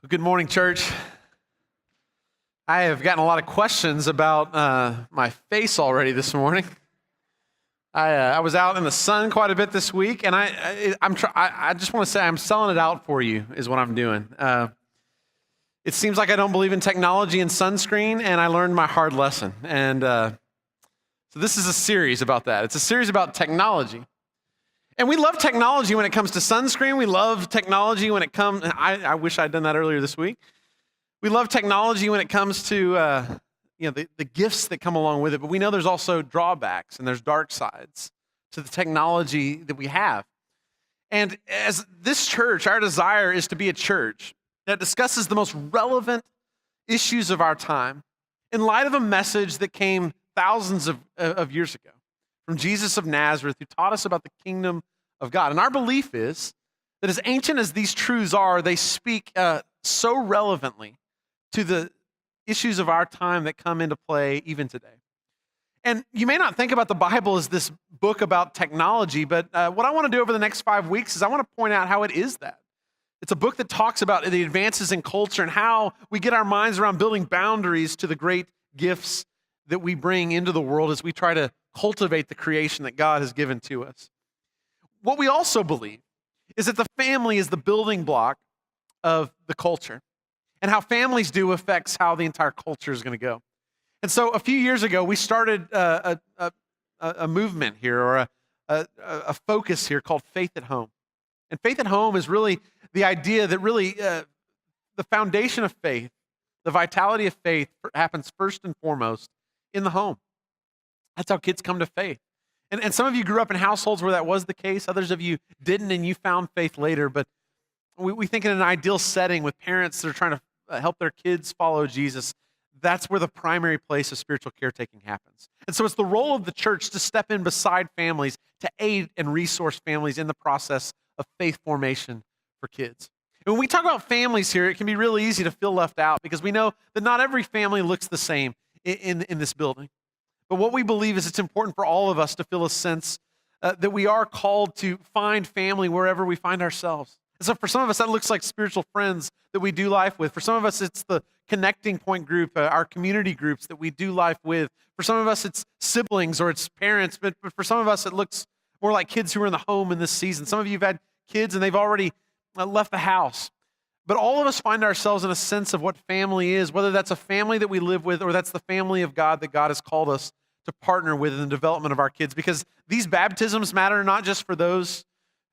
Good morning, church. I have gotten a lot of questions about my face already this morning. I was out in the sun quite a bit this week, and I just want to say I'm selling it out for you is what I'm doing. It seems like I don't believe in technology and sunscreen, and I learned my hard lesson. And so this is a series about that. It's a series about technology. And we love technology when it comes to sunscreen. We love technology when it comes, I wish I'd done that earlier this week. We love technology when it comes to the gifts that come along with it, but we know there's also drawbacks and there's dark sides to the technology that we have. And as this church, our desire is to be a church that discusses the most relevant issues of our time in light of a message that came thousands of years ago from Jesus of Nazareth, who taught us about the kingdom of God. And our belief is that as ancient as these truths are, they speak so relevantly to the issues of our time that come into play even today. And you may not think about the Bible as this book about technology, but what I want to do over the next 5 weeks is I want to point out how it is that. It's a book that talks about the advances in culture and how we get our minds around building boundaries to the great gifts that we bring into the world as we try to cultivate the creation that God has given to us. What we also believe is that the family is the building block of the culture, and how families do affects how the entire culture is going to go. And so a few years ago, we started a movement here, or a focus here called Faith at Home. And Faith at Home is really the idea that really the foundation of faith, the vitality of faith happens first and foremost in the home. That's how kids come to faith. And some of you grew up in households where that was the case. Others of you didn't, and you found faith later. But we think in an ideal setting with parents that are trying to help their kids follow Jesus, that's where the primary place of spiritual caretaking happens. And so it's the role of the church to step in beside families to aid and resource families in the process of faith formation for kids. And when we talk about families here, it can be really easy to feel left out because we know that not every family looks the same in this building. But what we believe is it's important for all of us to feel a sense that we are called to find family wherever we find ourselves. And so for some of us, that looks like spiritual friends that we do life with. For some of us, it's the connecting point group, our community groups that we do life with. For some of us, it's siblings or it's parents. But for some of us, it looks more like kids who are in the home in this season. Some of you have had kids and they've already left the house. But all of us find ourselves in a sense of what family is, whether that's a family that we live with or that's the family of God that God has called us to partner with in the development of our kids. Because these baptisms matter not just for those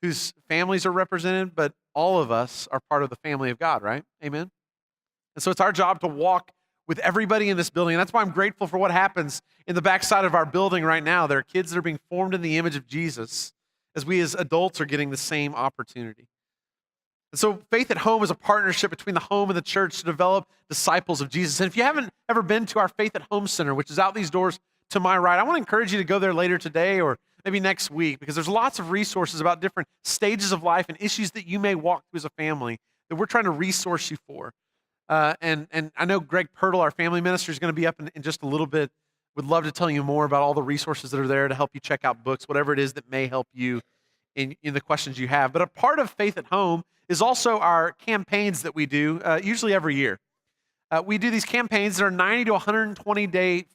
whose families are represented, but all of us are part of the family of God, right? Amen? And so it's our job to walk with everybody in this building. And that's why I'm grateful for what happens in the backside of our building right now. There are kids that are being formed in the image of Jesus as we as adults are getting the same opportunity. And so Faith at Home is a partnership between the home and the church to develop disciples of Jesus. And if you haven't ever been to our Faith at Home Center, which is out these doors to my right, I want to encourage you to go there later today or maybe next week, because there's lots of resources about different stages of life and issues that you may walk through as a family that we're trying to resource you for. And I know Greg Pirtle, our family minister, is going to be up in just a little bit. Would love to tell you more about all the resources that are there to help you check out books, whatever it is that may help you in the questions you have. But a part of Faith at Home is also our campaigns that we do, usually every year. We do these campaigns that are 90 to 120-day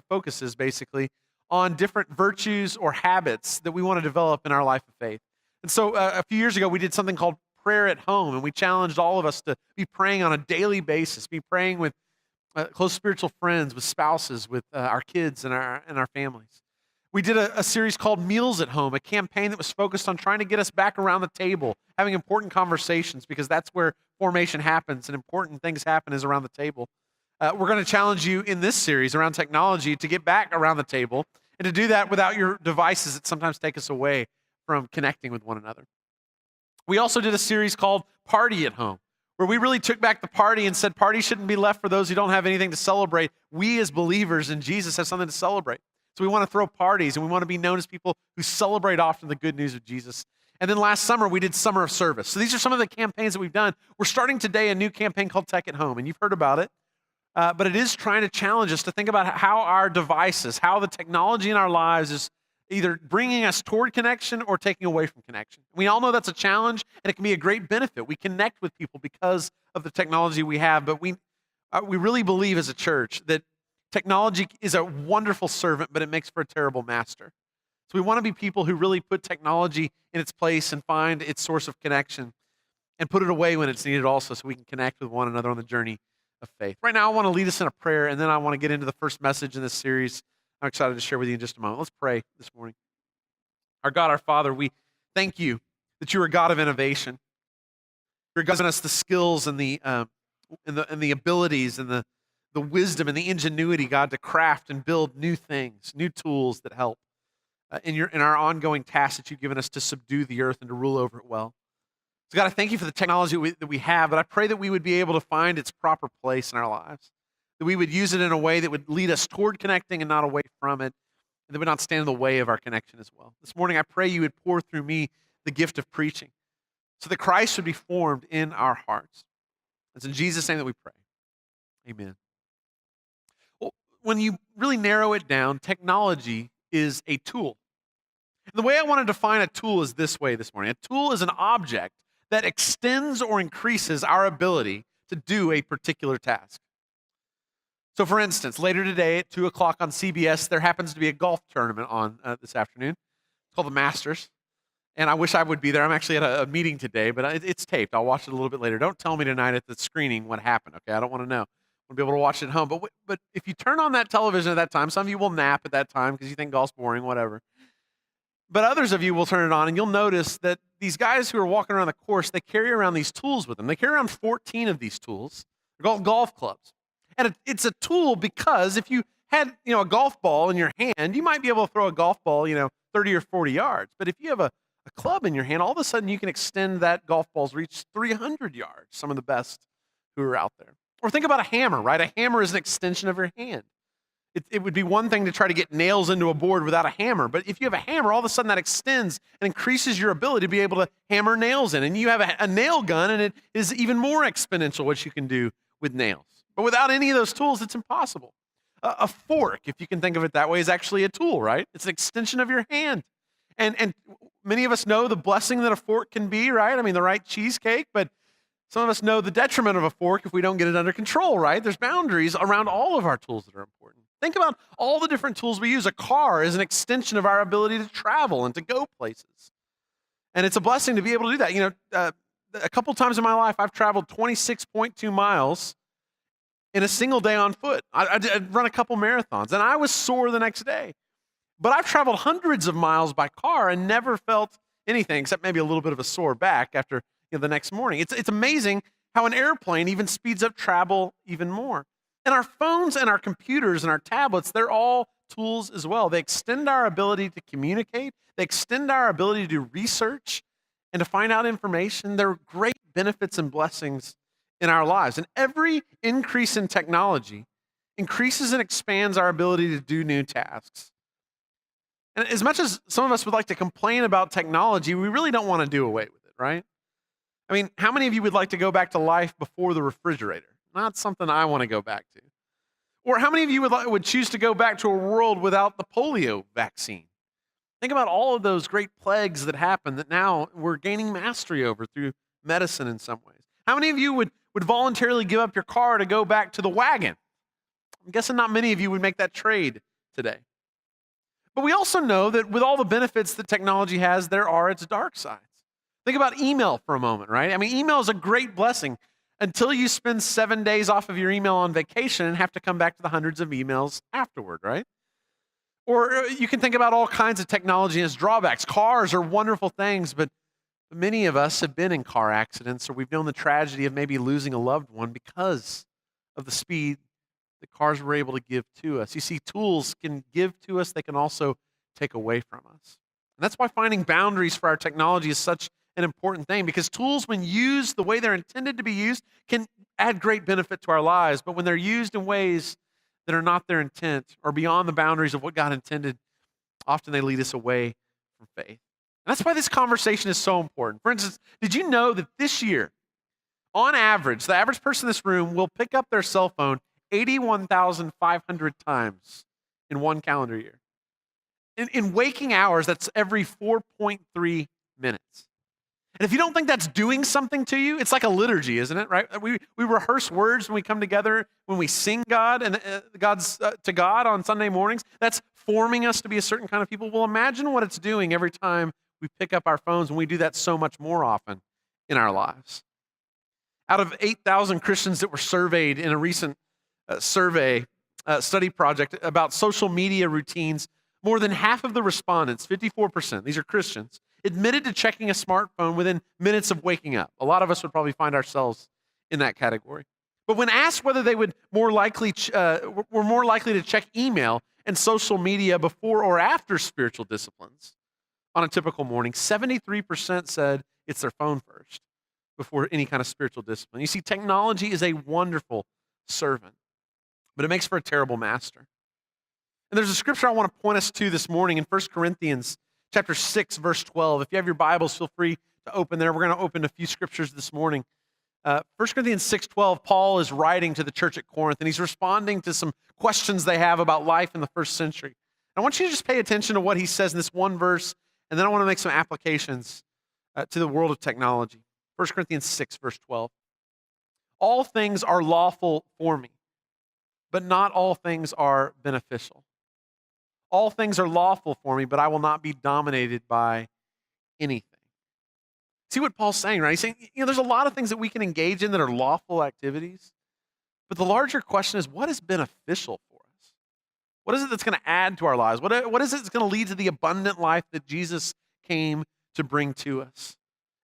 focuses, basically, on different virtues or habits that we want to develop in our life of faith. And so a few years ago, we did something called Prayer at Home, and we challenged all of us to be praying on a daily basis, be praying with close spiritual friends, with spouses, with our kids and our families. We did a series called Meals at Home, a campaign that was focused on trying to get us back around the table, having important conversations, because that's where formation happens and important things happen is around the table. We're going to challenge you in this series around technology to get back around the table and to do that without your devices that sometimes take us away from connecting with one another. We also did a series called Party at Home, where we really took back the party and said party shouldn't be left for those who don't have anything to celebrate. We as believers in Jesus have something to celebrate. So we want to throw parties, and we want to be known as people who celebrate often the good news of Jesus. And then last summer, we did Summer of Service. So these are some of the campaigns that we've done. We're starting today a new campaign called Tech at Home, and you've heard about it. But it is trying to challenge us to think about how our devices, how the technology in our lives either bringing us toward connection or taking away from connection. We all know that's a challenge, and it can be a great benefit. We connect with people because of the technology we have, but we really believe as a church that technology is a wonderful servant, but it makes for a terrible master. So we want to be people who really put technology in its place and find its source of connection and put it away when it's needed also so we can connect with one another on the journey of faith. Right now, I want to lead us in a prayer, and then I want to get into the first message in this series I'm excited to share with you in just a moment. Let's pray this morning. Our God, our Father, we thank you that you are a God of innovation. You're giving us the skills and the abilities and the wisdom and the ingenuity, God, to craft and build new things, new tools that help in our ongoing tasks that you've given us to subdue the earth and to rule over it well. So God, I thank you for the technology that we have, but I pray that we would be able to find its proper place in our lives, that we would use it in a way that would lead us toward connecting and not away from it, and that would not stand in the way of our connection as well. This morning, I pray you would pour through me the gift of preaching so that Christ would be formed in our hearts. It's in Jesus' name that we pray. Amen. Well, when you really narrow it down, technology is a tool. And the way I want to define a tool is this way this morning. A tool is an object that extends or increases our ability to do a particular task. So for instance, later today at 2 o'clock on CBS, there happens to be a golf tournament on this afternoon. It's called the Masters. And I wish I would be there. I'm actually at a meeting today, but it's taped. I'll watch it a little bit later. Don't tell me tonight at the screening what happened, okay? I don't want to know. I want to be able to watch it at home. But if you turn on that television at that time, some of you will nap at that time because you think golf's boring, whatever. But others of you will turn it on, and you'll notice that these guys who are walking around the course, they carry around these tools with them. They carry around 14 of these tools. They're called golf clubs. And it's a tool because if you had, a golf ball in your hand, you might be able to throw a golf ball, 30 or 40 yards. But if you have a club in your hand, all of a sudden you can extend that golf ball's reach 300 yards, some of the best who are out there. Or think about a hammer, right? A hammer is an extension of your hand. It would be one thing to try to get nails into a board without a hammer, but if you have a hammer, all of a sudden that extends and increases your ability to be able to hammer nails in. And you have a nail gun, and it is even more exponential what you can do with nails. But without any of those tools, it's impossible. A fork, if you can think of it that way, is actually a tool, right? It's an extension of your hand. And many of us know the blessing that a fork can be, right? I mean, the right cheesecake, but some of us know the detriment of a fork if we don't get it under control, right? There's boundaries around all of our tools that are important. Think about all the different tools we use. A car is an extension of our ability to travel and to go places. And it's a blessing to be able to do that. A couple times in my life, I've traveled 26.2 miles in a single day on foot. I'd run a couple marathons, and I was sore the next day. But I've traveled hundreds of miles by car and never felt anything except maybe a little bit of a sore back after the next morning. It's amazing how an airplane even speeds up travel even more. And our phones and our computers and our tablets, they're all tools as well. They extend our ability to communicate. They extend our ability to do research and to find out information. They're great benefits and blessings in our lives. And every increase in technology increases and expands our ability to do new tasks. And as much as some of us would like to complain about technology, we really don't want to do away with it, right? I mean, how many of you would like to go back to life before the refrigerator? Not something I want to go back to. Or how many of you would choose to go back to a world without the polio vaccine? Think about all of those great plagues that happened that now we're gaining mastery over through medicine in some ways. How many of you would voluntarily give up your car to go back to the wagon? I'm guessing not many of you would make that trade today. But we also know that with all the benefits that technology has, there are its dark sides. Think about email for a moment, right? I mean, email is a great blessing until you spend 7 days off of your email on vacation and have to come back to the hundreds of emails afterward, right? Or you can think about all kinds of technology and its drawbacks. Cars are wonderful things, but many of us have been in car accidents, or we've known the tragedy of maybe losing a loved one because of the speed that cars were able to give to us. You see, tools can give to us, they can also take away from us. And that's why finding boundaries for our technology is such an important thing, because tools, when used the way they're intended to be used, can add great benefit to our lives. But when they're used in ways that are not their intent or beyond the boundaries of what God intended, often they lead us away from faith. And that's why this conversation is so important. For instance, did you know that this year, on average, the average person in this room will pick up their cell phone 81,500 times in one calendar year? In waking hours, that's every 4.3 minutes. And if you don't think that's doing something to you, it's like a liturgy, isn't it? Right? We rehearse words when we come together, when we sing God and to God on Sunday mornings. That's forming us to be a certain kind of people. Well, imagine what it's doing every time we pick up our phones, and we do that so much more often in our lives. Out of 8,000 Christians that were surveyed in a recent study project about social media routines, more than half of the respondents, 54%, these are Christians, admitted to checking a smartphone within minutes of waking up. A lot of us would probably find ourselves in that category. But when asked whether they would were more likely to check email and social media before or after spiritual disciplines on a typical morning, 73% said it's their phone first before any kind of spiritual discipline. You see, technology is a wonderful servant, but it makes for a terrible master. And there's a scripture I want to point us to this morning in 1 Corinthians chapter 6, verse 12. If you have your Bibles, feel free to open there. We're going to open a few scriptures this morning. 1 Corinthians 6:12, Paul is writing to the church at Corinth, and he's responding to some questions they have about life in the first century. I want you to just pay attention to what he says in this one verse, and then I want to make some applications to the world of technology. 1 Corinthians 6, verse 12. All things are lawful for me, but not all things are beneficial. All things are lawful for me, but I will not be dominated by anything. See what Paul's saying, right? He's saying, there's a lot of things that we can engage in that are lawful activities, but the larger question is, what is beneficial for us? What is it that's going to add to our lives? What is it that's going to lead to the abundant life that Jesus came to bring to us?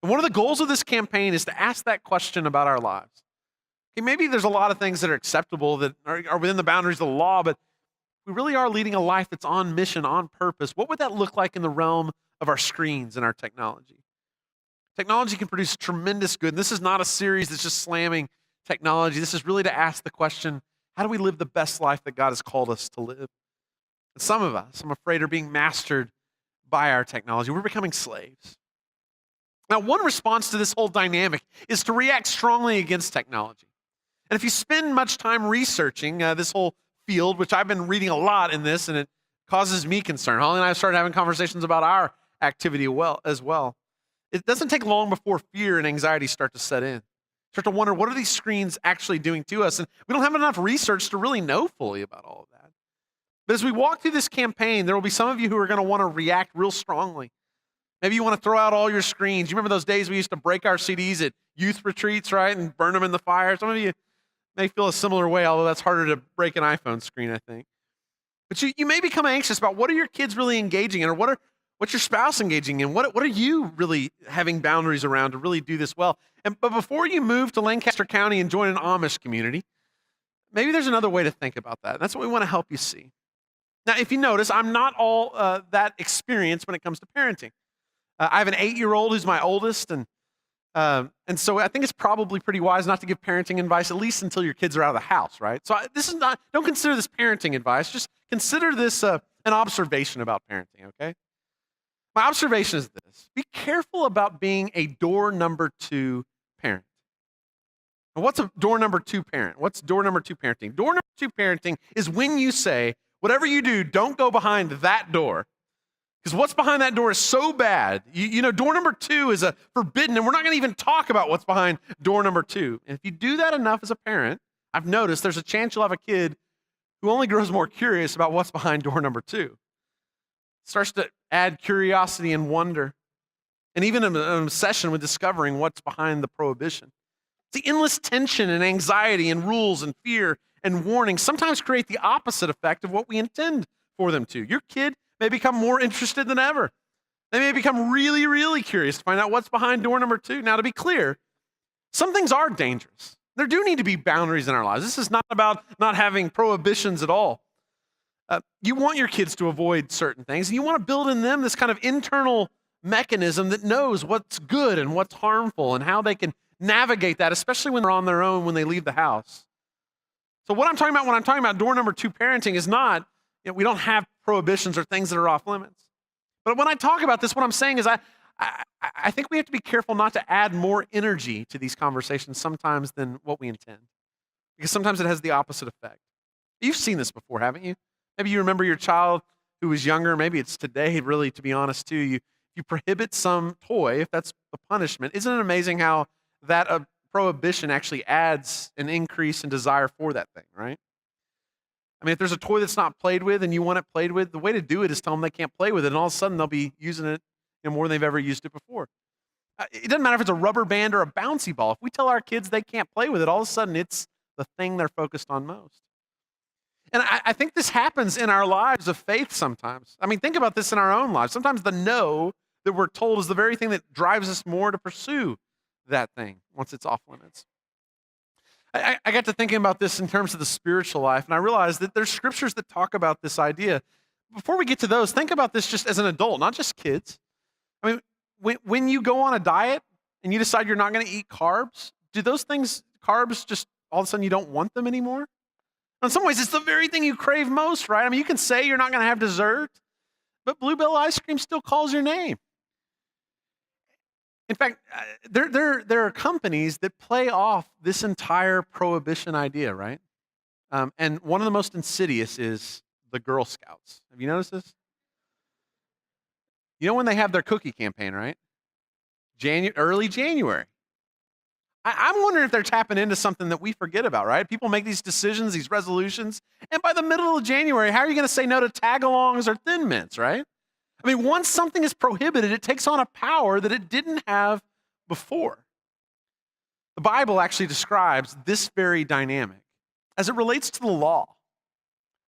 And one of the goals of this campaign is to ask that question about our lives. Okay, maybe there's a lot of things that are acceptable that are within the boundaries of the law, but we really are leading a life that's on mission, on purpose. What would that look like in the realm of our screens and our technology? Technology can produce tremendous good. And this is not a series that's just slamming technology. This is really to ask the question, how do we live the best life that God has called us to live? And some of us, I'm afraid, are being mastered by our technology. We're becoming slaves. Now, one response to this whole dynamic is to react strongly against technology. And if you spend much time researching this whole field, which I've been reading a lot in this, and it causes me concern. Holly and I have started having conversations about our activity as well. It doesn't take long before fear and anxiety start to set in. Start to wonder, what are these screens actually doing to us? And we don't have enough research to really know fully about all of that. But as we walk through this campaign, there will be some of you who are going to want to react real strongly. Maybe you want to throw out all your screens. You remember those days we used to break our CDs at youth retreats, right, and burn them in the fire? Some of you may feel a similar way, although that's harder to break an iPhone screen, I think. But you may become anxious about, what are your kids really engaging in, or what's your spouse engaging in? What are you really having boundaries around to really do this well? But before you move to Lancaster County and join an Amish community, maybe there's another way to think about that. That's what we want to help you see. Now, if you notice, I'm not all that experienced when it comes to parenting. I have an 8-year-old who's my oldest, and so I think it's probably pretty wise not to give parenting advice, at least until your kids are out of the house, right? So don't consider this parenting advice. Just consider this an observation about parenting, okay? My observation is this: be careful about being a door number 2 parent. And what's a door number 2 parent? What's door number 2 parenting? Door number 2 parenting is when you say, whatever you do, don't go behind that door. Because what's behind that door is so bad. You know, door number 2 is a forbidden, and we're not going to even talk about what's behind door number 2. And if you do that enough as a parent, I've noticed there's a chance you'll have a kid who only grows more curious about what's behind door number 2. Starts to add curiosity and wonder, and even an obsession with discovering what's behind the prohibition. The endless tension and anxiety and rules and fear and warning sometimes create the opposite effect of what we intend for them to. Your kid may become more interested than ever. They may become really, really curious to find out what's behind door number 2. Now, to be clear, some things are dangerous. There do need to be boundaries in our lives. This is not about not having prohibitions at all. You want your kids to avoid certain things, and you want to build in them this kind of internal mechanism that knows what's good and what's harmful and how they can navigate that, especially when they're on their own when they leave the house. So what I'm talking about when I'm talking about door number 2 parenting is not, we don't have prohibitions or things that are off limits. But when I talk about this, what I'm saying is I think we have to be careful not to add more energy to these conversations sometimes than what we intend. Because sometimes it has the opposite effect. You've seen this before, haven't you? Maybe you remember your child who was younger, maybe it's today, really, to be honest, too. You prohibit some toy, if that's the punishment. Isn't it amazing how that prohibition actually adds an increase in desire for that thing, right? I mean, if there's a toy that's not played with and you want it played with, the way to do it is tell them they can't play with it, and all of a sudden they'll be using it more than they've ever used it before. It doesn't matter if it's a rubber band or a bouncy ball. If we tell our kids they can't play with it, all of a sudden it's the thing they're focused on most. And I think this happens in our lives of faith sometimes. I mean, think about this in our own lives. Sometimes the no that we're told is the very thing that drives us more to pursue that thing once it's off limits. I got to thinking about this in terms of the spiritual life, and I realized that there's scriptures that talk about this idea. Before we get to those, think about this just as an adult, not just kids. I mean, when you go on a diet and you decide you're not going to eat carbs, do those things, carbs, just all of a sudden you don't want them anymore? In some ways, it's the very thing you crave most, right? I mean, you can say you're not going to have dessert, but Bluebell ice cream still calls your name. In fact, there are companies that play off this entire prohibition idea, right? And one of the most insidious is the Girl Scouts. Have you noticed this? You know when they have their cookie campaign, right? Early January. I'm wondering if they're tapping into something that we forget about, right? People make these decisions, these resolutions, and by the middle of January, how are you going to say no to tag-alongs or Thin Mints, right? I mean, once something is prohibited, it takes on a power that it didn't have before. The Bible actually describes this very dynamic as it relates to the law.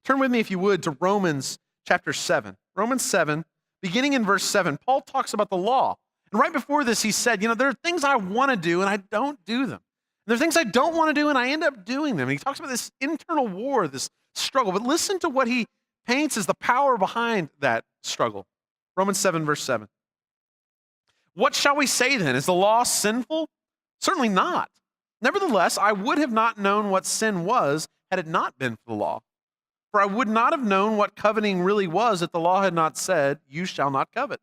Turn with me, if you would, to Romans chapter 7. Romans 7, beginning in verse 7, Paul talks about the law. And right before this, he said, there are things I want to do and I don't do them. And there are things I don't want to do and I end up doing them. And he talks about this internal war, this struggle. But listen to what he paints as the power behind that struggle. Romans 7, verse 7. What shall we say then? Is the law sinful? Certainly not. Nevertheless, I would have not known what sin was had it not been for the law. For I would not have known what coveting really was if the law had not said, you shall not covet.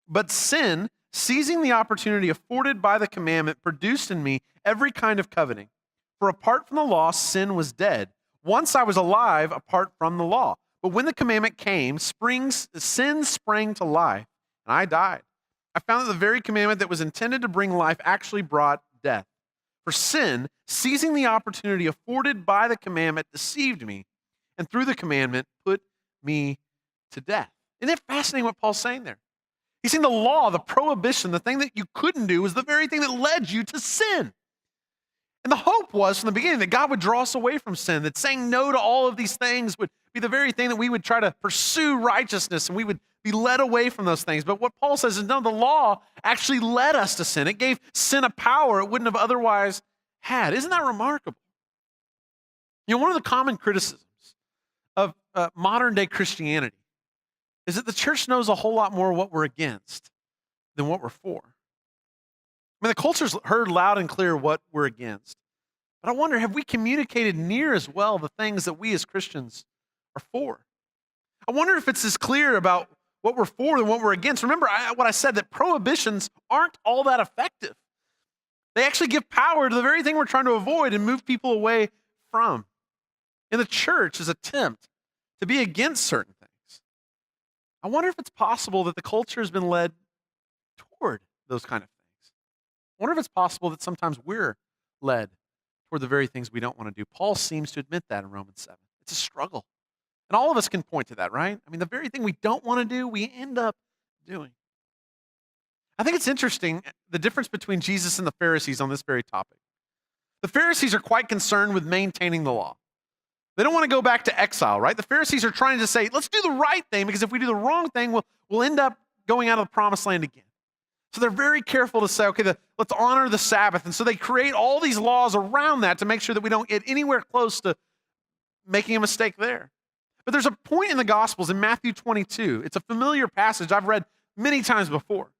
But sin, seizing the opportunity afforded by the commandment, produced in me every kind of coveting. For apart from the law, sin was dead. Once I was alive apart from the law. But when the commandment came, sin sprang to life, and I died. I found that the very commandment that was intended to bring life actually brought death. For sin, seizing the opportunity afforded by the commandment, deceived me, and through the commandment put me to death. Isn't it fascinating what Paul's saying there? He's saying the law, the prohibition, the thing that you couldn't do was the very thing that led you to sin. And the hope was from the beginning that God would draw us away from sin, that saying no to all of these things would be the very thing that we would try to pursue righteousness and we would be led away from those things. But what Paul says is, no, the law actually led us to sin. It gave sin a power it wouldn't have otherwise had. Isn't that remarkable? One of the common criticisms of modern day Christianity is that the church knows a whole lot more what we're against than what we're for. I mean, the culture's heard loud and clear what we're against. But I wonder, have we communicated near as well the things that we as Christians are for? I wonder if it's as clear about what we're for than what we're against. Remember what I said, that prohibitions aren't all that effective. They actually give power to the very thing we're trying to avoid and move people away from. And the church's attempt to be against certain things. I wonder if it's possible that the culture has been led toward those kind of things. I wonder if it's possible that sometimes we're led toward the very things we don't want to do. Paul seems to admit that in Romans 7. It's a struggle. And all of us can point to that, right? I mean, the very thing we don't want to do, we end up doing. I think it's interesting, the difference between Jesus and the Pharisees on this very topic. The Pharisees are quite concerned with maintaining the law. They don't want to go back to exile, right? The Pharisees are trying to say, let's do the right thing, because if we do the wrong thing, we'll end up going out of the promised land again. So they're very careful to say, okay, let's honor the Sabbath. And so they create all these laws around that to make sure that we don't get anywhere close to making a mistake there. But there's a point in the Gospels in Matthew 22. It's a familiar passage I've read many times before.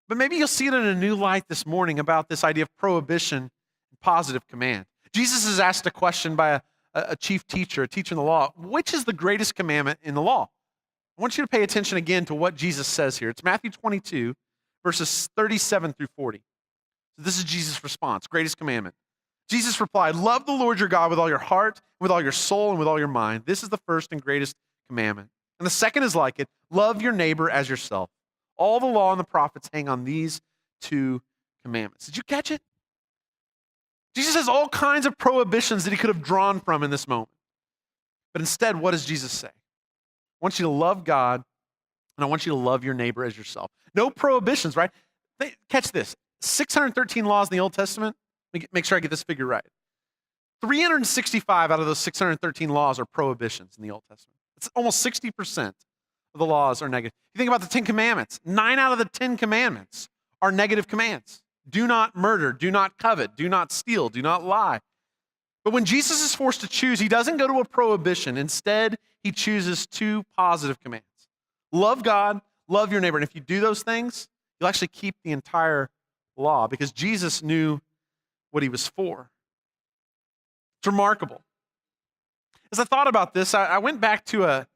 But maybe you'll see it in a new light this morning about this idea of prohibition and positive command. Jesus is asked a question by a chief teacher, a teacher in the law. Which is the greatest commandment in the law? I want you to pay attention again to what Jesus says here. It's Matthew 22, verses 37 through 40. So this is Jesus' response, greatest commandment. Jesus replied, love the Lord your God with all your heart, with all your soul, and with all your mind. This is the first and greatest commandment. And the second is like it, love your neighbor as yourself. All the law and the prophets hang on these two commandments. Did you catch it? Jesus has all kinds of prohibitions that he could have drawn from in this moment. But instead, what does Jesus say? I want you to love God, and I want you to love your neighbor as yourself. No prohibitions, right? Catch this. 613 laws in the Old Testament. Make sure I get this figure right. 365 out of those 613 laws are prohibitions in the Old Testament. It's almost 60% of the laws are negative. You think about the 10 commandments. 9 out of the 10 commandments are negative commands. Do not murder, do not covet, do not steal, do not lie. But when Jesus is forced to choose, he doesn't go to a prohibition. Instead, he chooses 2 positive commands. Love God, love your neighbor. And if you do those things, you'll actually keep the entire law because Jesus knew what he was for. It's remarkable. As I thought about this, I went back to a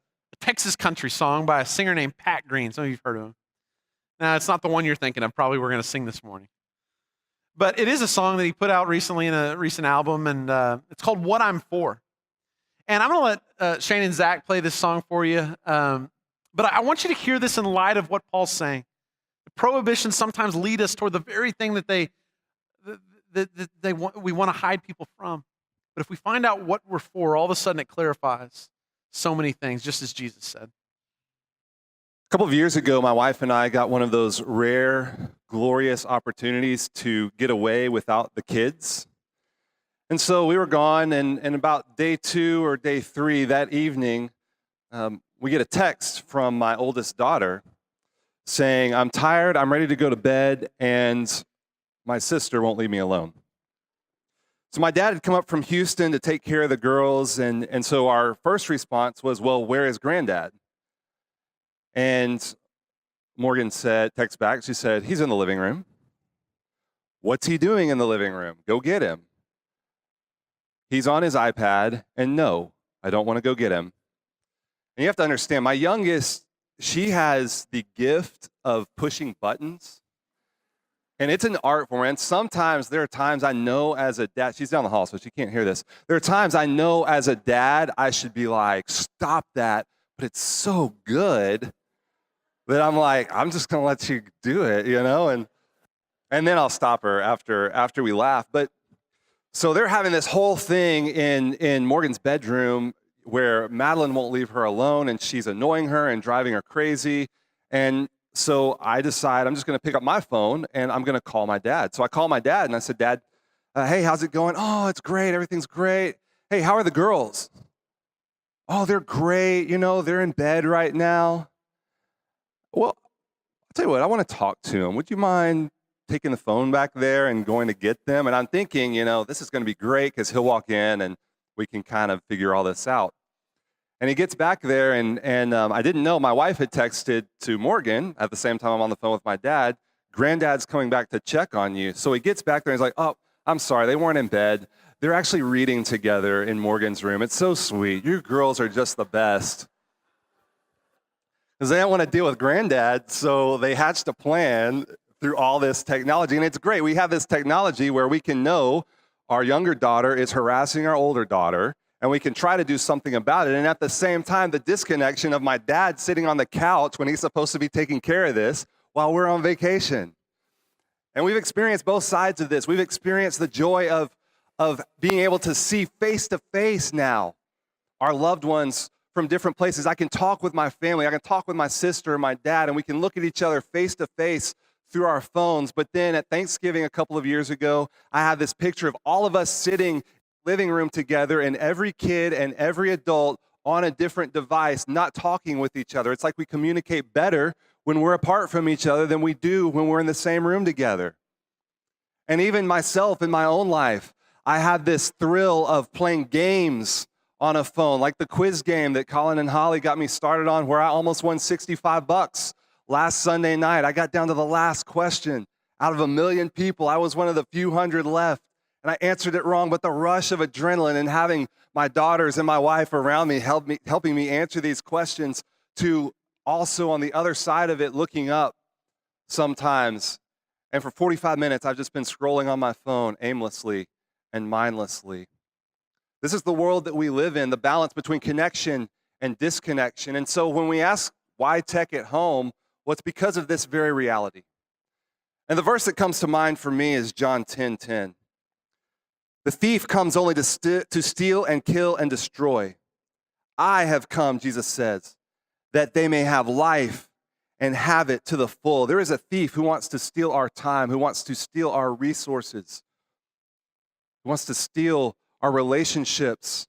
Texas country song by a singer named Pat Green. Some of you have heard of him. Now, it's not the one you're thinking of. Probably we're going to sing this morning. But it is a song that he put out recently in a recent album, and it's called What I'm For. And I'm going to let Shane and Zach play this song for you. But I want you to hear this in light of what Paul's saying. The prohibitions sometimes lead us toward the very thing that we want to hide people from. But if we find out what we're for, all of a sudden it clarifies so many things, just as Jesus said. A couple of years ago, my wife and I got one of those rare, glorious opportunities to get away without the kids. And so we were gone, and about day 2 or day 3 that evening, we get a text from my oldest daughter saying, "I'm tired, I'm ready to go to bed, and my sister won't leave me alone." So my dad had come up from Houston to take care of the girls, and so our first response was, "Well, where is Granddad?" And Morgan text back, she said, "He's in the living room." "What's he doing in the living room? Go get him." "He's on his iPad," and "No, I don't want to go get him." And you have to understand, my youngest, she has the gift of pushing buttons. And it's an art form. And sometimes there are times I know as a dad, she's down the hall, so she can't hear this. There are times I know as a dad, I should be like, stop that. But it's so good that I'm like, I'm just going to let you do it, you know? And then I'll stop her after we laugh. But so they're having this whole thing in Morgan's bedroom where Madeline won't leave her alone, and she's annoying her and driving her crazy. And so I decide I'm just going to pick up my phone and I'm going to call my dad. So I call my dad and I said, "Dad, hey, how's it going?" "Oh, it's great. Everything's great." "Hey, how are the girls?" "Oh, they're great. You know, they're in bed right now." "Well, I'll tell you what, I want to talk to them. Would you mind taking the phone back there and going to get them?" And I'm thinking, this is going to be great because he'll walk in and we can kind of figure all this out. And he gets back there, and I didn't know. My wife had texted to Morgan at the same time I'm on the phone with my dad, "Granddad's coming back to check on you." So he gets back there, and he's like, "Oh, I'm sorry, they weren't in bed. They're actually reading together in Morgan's room. It's so sweet. You girls are just the best." Because they don't want to deal with Granddad, so they hatched a plan through all this technology. And it's great. We have this technology where we can know our younger daughter is harassing our older daughter, and we can try to do something about it. And at the same time, the disconnection of my dad sitting on the couch when he's supposed to be taking care of this while we're on vacation. And we've experienced both sides of this. We've experienced the joy of being able to see face to face now our loved ones from different places. I can talk with my family. I can talk with my sister and my dad, and we can look at each other face to face through our phones. But then at Thanksgiving a couple of years ago, I had this picture of all of us sitting living room together, and every kid and every adult on a different device, not talking with each other. It's like we communicate better when we're apart from each other than we do when we're in the same room together. And even myself in my own life, I have this thrill of playing games on a phone, like the quiz game that Collin and Holly got me started on, where I almost won $65 last Sunday night. I got down to the last question. Out of 1 million people, I was one of the few hundred left. And I answered it wrong, but the rush of adrenaline and having my daughters and my wife around me, helping me answer these questions, to also on the other side of it, looking up sometimes. And for 45 minutes, I've just been scrolling on my phone aimlessly and mindlessly. This is the world that we live in, the balance between connection and disconnection. And so when we ask why tech at home, well, it's because of this very reality. And the verse that comes to mind for me is John 10:10. The thief comes only to steal and kill and destroy. I have come, Jesus says, that they may have life and have it to the full. There is a thief who wants to steal our time, who wants to steal our resources, who wants to steal our relationships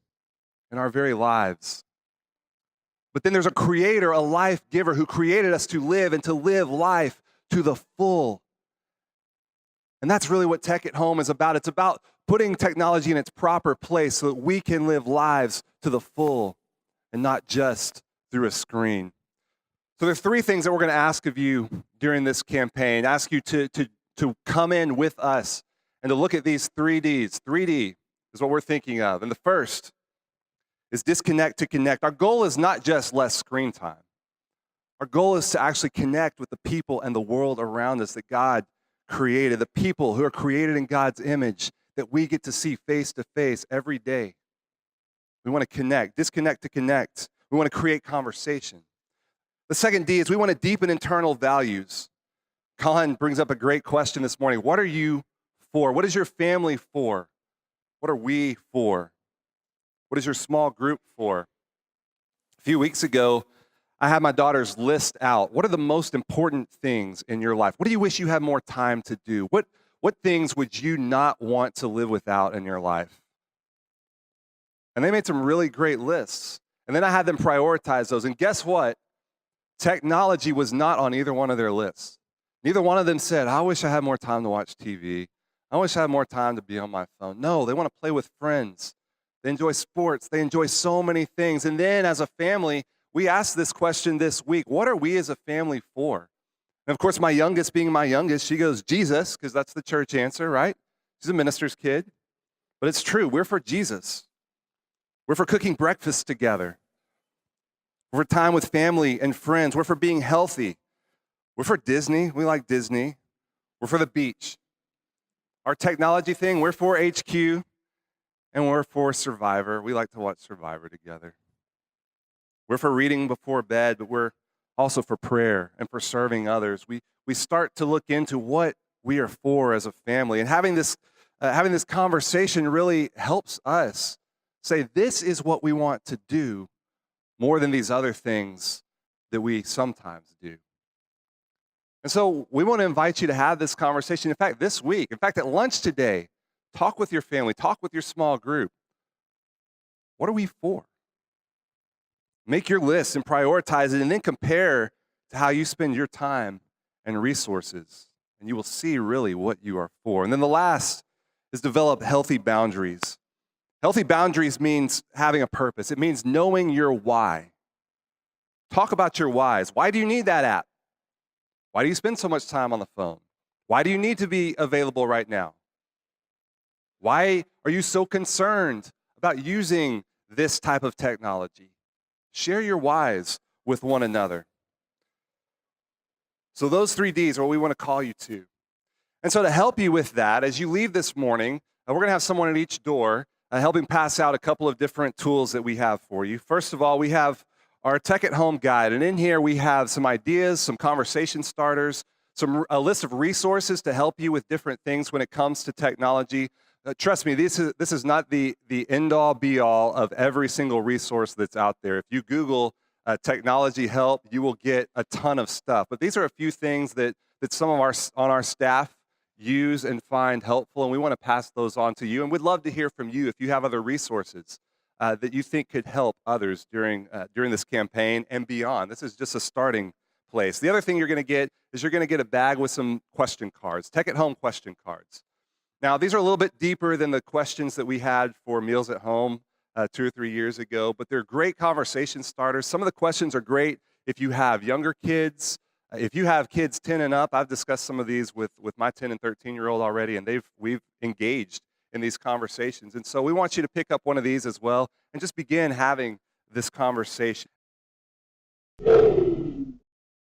and our very lives. But then there's a creator, a life giver who created us to live and to live life to the full. And that's really what Tech at Home is about. It's about putting technology in its proper place so that we can live lives to the full and not just through a screen. So there's three things that we're going to ask of you during this campaign. Ask you to come in with us and to look at these 3Ds. 3D is what we're thinking of. And the first is disconnect to connect. Our goal is not just less screen time. Our goal is to actually connect with the people and the world around us that God created, the people who are created in God's image that we get to see face to face every day. We want to connect, disconnect to connect. We want to create conversation. The second D is we want to deepen internal values. Collin brings up a great question this morning. What are you for? What is your family for? What are we for? What is your small group for? A few weeks ago, I had my daughters list out, what are the most important things in your life? What do you wish you had more time to do? What things would you not want to live without in your life? And they made some really great lists. And then I had them prioritize those. And guess what? Technology was not on either one of their lists. Neither one of them said, I wish I had more time to watch TV. I wish I had more time to be on my phone. No, they want to play with friends. They enjoy sports. They enjoy so many things. And then as a family, we asked this question this week, what are we as a family for? And of course, my youngest being my youngest, she goes, Jesus, because that's the church answer, right? She's a minister's kid. But it's true, we're for Jesus. We're for cooking breakfast together. We're for time with family and friends. We're for being healthy. We're for Disney. We like Disney. We're for the beach. Our technology thing, we're for HQ, and we're for Survivor. We like to watch Survivor together. We're for reading before bed, but we're also for prayer and for serving others. We start to look into what we are for as a family, and having this conversation really helps us say, this is what we want to do more than these other things that we sometimes do. And so we want to invite you to have this conversation. In fact, this week, at lunch today, talk with your family, talk with your small group. What are we for? Make your list and prioritize it, and then compare to how you spend your time and resources, and you will see really what you are for. And then the last is develop healthy boundaries. Healthy boundaries means having a purpose. It means knowing your why. Talk about your whys. Why do you need that app? Why do you spend so much time on the phone? Why do you need to be available right now? Why are you so concerned about using this type of technology? Share your whys with one another. So those 3Ds are what we want to call you to. And so to help you with that, as you leave this morning, we're going to have someone at each door helping pass out a couple of different tools that we have for you. First of all, we have our Tech at Home guide. And in here, we have some ideas, some conversation starters, a list of resources to help you with different things when it comes to technology. Trust me, this is not the end-all, be-all of every single resource that's out there. If you Google technology help, you will get a ton of stuff. But these are a few things that some of our staff use and find helpful, and we want to pass those on to you. And we'd love to hear from you if you have other resources that you think could help others during this campaign and beyond. This is just a starting place. The other thing you're going to get is you're going to get a bag with some question cards, Tech at Home question cards. Now, these are a little bit deeper than the questions that we had for Meals at Home 2 or 3 years ago, but they're great conversation starters. Some of the questions are great if you have younger kids. If you have kids 10 and up, I've discussed some of these with my 10 and 13-year-old already, and we've engaged in these conversations. And so we want you to pick up one of these as well and just begin having this conversation.